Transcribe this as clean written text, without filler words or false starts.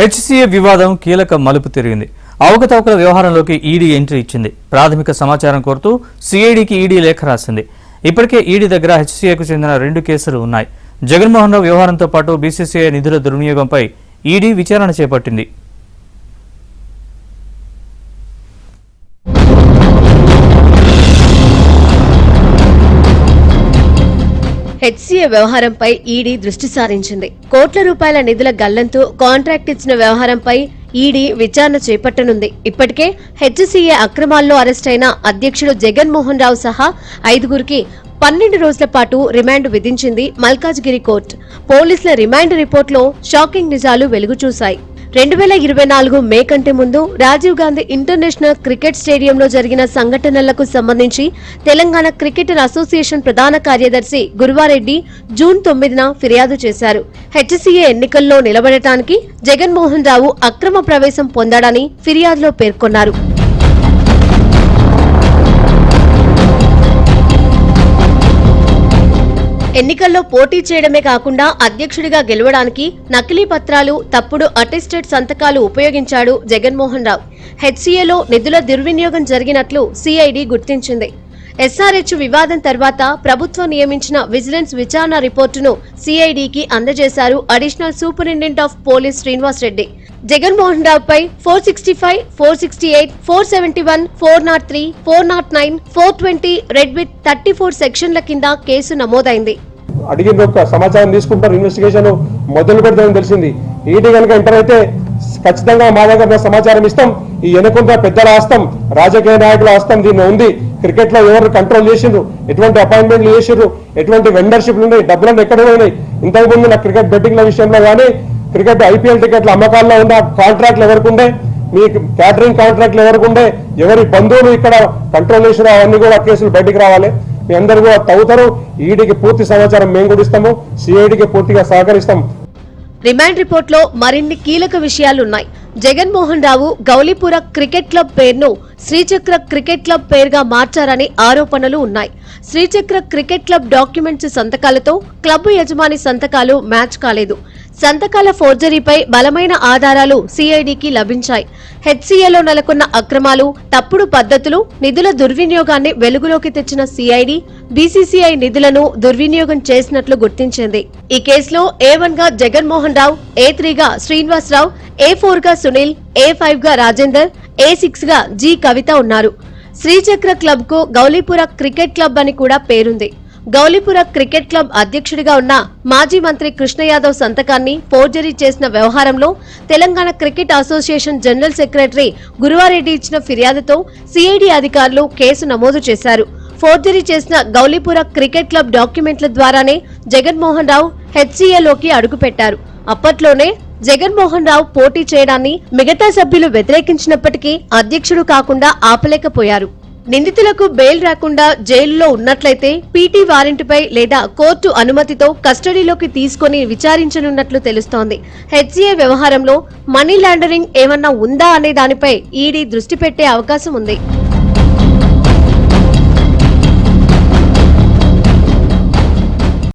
HCA వివాదం కీలక మలుపు తిరిగింది. అవకతవకల వ్యవహారంలోకి ఈడీ ఎంట్రీ ఇచ్చింది. ప్రాథమిక సమాచారం కోరుతూ సిఐడికి ఈడీ లేఖ రాసింది. ఇప్పటికే ఈడీ దగ్గర హెచ్సీఏకు చెందిన 2 కేసులు ఉన్నాయి. జగన్మోహన్ రావు వ్యవహారంతో పాటు బీసీసీఐ నిధుల దుర్వినియోగంపై ఈడీ విచారణ చేపట్టింది. హెచ్సీఏ వ్యవహారంపై ఈడీ దృష్టి సారించింది. కోట్ల రూపాయల నిధుల గల్లంతు, కాంట్రాక్ట్ ఇచ్చిన వ్యవహారంపై ఈడీ విచారణ చేపట్టనుంది. ఇప్పటికే హెచ్సీఏ అక్రమాల్లో అరెస్టైన అధ్యక్షుడు జగన్మోహన్ రావు సహా 5గురికి 12 రోజుల పాటు రిమాండ్ విధించింది మల్కాజ్గిరి కోర్టు. పోలీసుల రిమాండ్ రిపోర్టులో షాకింగ్ నిజాలు వెలుగుచూశాయి. 2024 మే కంటే ముందు రాజీవ్ గాంధీ ఇంటర్నేషనల్ క్రికెట్ స్టేడియంలో జరిగిన సంఘటనలకు సంబంధించి తెలంగాణ క్రికెటర్ అసోసియేషన్ ప్రధాన కార్యదర్శి గురువారెడ్డి జూన్ 9న ఫిర్యాదు చేశారు. హెచ్సీఏ ఎన్నికల్లో నిలబడటానికి జగన్మోహన్ రావు అక్రమ ప్రవేశం పొందాడని ఫిర్యాదులో పేర్కొన్నారు. ఎన్నికల్లో పోటీ చేయడమే కాకుండా అధ్యక్షుడిగా గెలవడానికి నకిలీ పత్రాలు, తప్పుడు అటెస్టెడ్ సంతకాలు ఉపయోగించాడు జగన్మోహన్ రావు. హెచ్సీఏలో నిధుల దుర్వినియోగం జరిగినట్లు సిఐడి గుర్తించింది. ఎస్ఆర్హెచ్ వివాదం తర్వాత ప్రభుత్వం నియమించిన విజిలెన్స్ విచారణ రిపోర్టును సిఐడికి అందజేశారు additional superintendent of police Srinivas Reddy. Jaganmohan రావుపై 465, 468, 471, 403, 409, 420 రెడ్ విత్ 34 సెక్షన్ల కింద కేసు నమోదైంది. అడిగిన సమాచారం తీసుకుంటారు, ఇన్వెస్టిగేషన్ మొదలు పెడతామని తెలిసింది. ఈడీ కనుక ఎంటర్ అయితే ఖచ్చితంగా మా దగ్గర సమాచారం ఇస్తాం. ఈ ఎన్నుకుంట పెద్దల హస్తం, రాజకీయ నాయకుల హస్తం దీన్ని ఉంది. క్రికెట్ లో ఎవరు కంట్రోల్ చేసిండ్రు, ఎటువంటి అపాయింట్మెంట్లు చేసిండ్రు, ఎటువంటి వెండర్షిప్లు ఉన్నాయి, డబ్బులను ఎక్కడ ఉన్నాయి. ఇంతకుముందు నా క్రికెట్ బెట్టింగ్ల విషయంలో కానీ, క్రికెట్ ఐపీఎల్ టికెట్ల అమ్మకాల్లో ఉన్న కాంట్రాక్ట్లు ఎవరికి ఉండే, మీ క్యాటరింగ్ కాంట్రాక్ట్లు ఎవరికి ఉండే, ఎవరి బంధువులు ఇక్కడ కంట్రోల్ చేసిన అవన్నీ కూడా కేసులు బయటికి రావాలి. మీ అందరూ కూడా తవ్వుతారు. ఈడీకి పూర్తి సమాచారం మేము కూడా ఇస్తాము, సిఐడికి పూర్తిగా సహకరిస్తాం. రిమాండ్ రిపోర్టులో మరిన్ని కీలక విషయాలున్నాయి. జగన్మోహన్ రావు గౌలీపుర క్రికెట్ క్లబ్ పేరును శ్రీచక్ర క్రికెట్ క్లబ్ పేరుగా మార్చారని ఆరోపణలు ఉన్నాయి. శ్రీచక్ర క్రికెట్ క్లబ్ డాక్యుమెంట్స్ సంతకాలతో క్లబ్ యజమాని సంతకాలు మ్యాచ్ కాలేదు. సంతకాల ఫోర్జరీపై బలమైన ఆధారాలు సిఐడికి లభించాయి. హెచ్సీఏలో నెలకొన్న అక్రమాలు, తప్పుడు పద్ధతులు, నిధుల దుర్వినియోగాన్ని వెలుగులోకి తెచ్చిన సిఐడి బీసీసీఐ నిధులను దుర్వినియోగం చేసినట్లు గుర్తించింది. ఈ కేసులో A1 గా జగన్మోహన్ రావు, A3 గా శ్రీనివాస్ రావు, A4 గా సునీల్, A5 గా రాజేందర్, A6 గా జి కవిత ఉన్నారు. శ్రీచక్ర క్లబ్ కు గౌలీపుర క్రికెట్ క్లబ్ అని కూడా పేరుంది. గౌలీపుర క్రికెట్ క్లబ్ అధ్యక్షుడిగా ఉన్న మాజీ మంత్రి కృష్ణ యాదవ్ సంతకాన్ని ఫోర్జరీ చేసిన వ్యవహారంలో Telangana cricket association general secretary Guruva Reddy ఇచ్చిన ఫిర్యాదుతో సిఐడి అధికారులు కేసు నమోదు చేశారు. ఫోర్జరీ చేసిన గౌలీపుర క్రికెట్ క్లబ్ డాక్యుమెంట్ల ద్వారానే జగన్మోహన్ రావు హెచ్సీఏలోకి అడుగుపెట్టారు. అప్పట్లోనే జగన్మోహన్ రావు పోటీ చేయడాన్ని మిగతా సభ్యులు వ్యతిరేకించినప్పటికీ అధ్యక్షుడు కాకుండా ఆపలేకపోయారు. నిందితులకు బెయిల్ రాకుండా జైలులో ఉన్నట్లయితే పీటీ వారెంట్పై లేదా కోర్టు అనుమతితో కస్టడీలోకి తీసుకుని విచారించనున్నట్లు తెలుస్తోంది. హెచ్సీఏ వ్యవహారంలో మనీ లాండరింగ్ ఏమన్నా ఉందా అనే దానిపై ఈడీ దృష్టి పెట్టే అవకాశం ఉంది.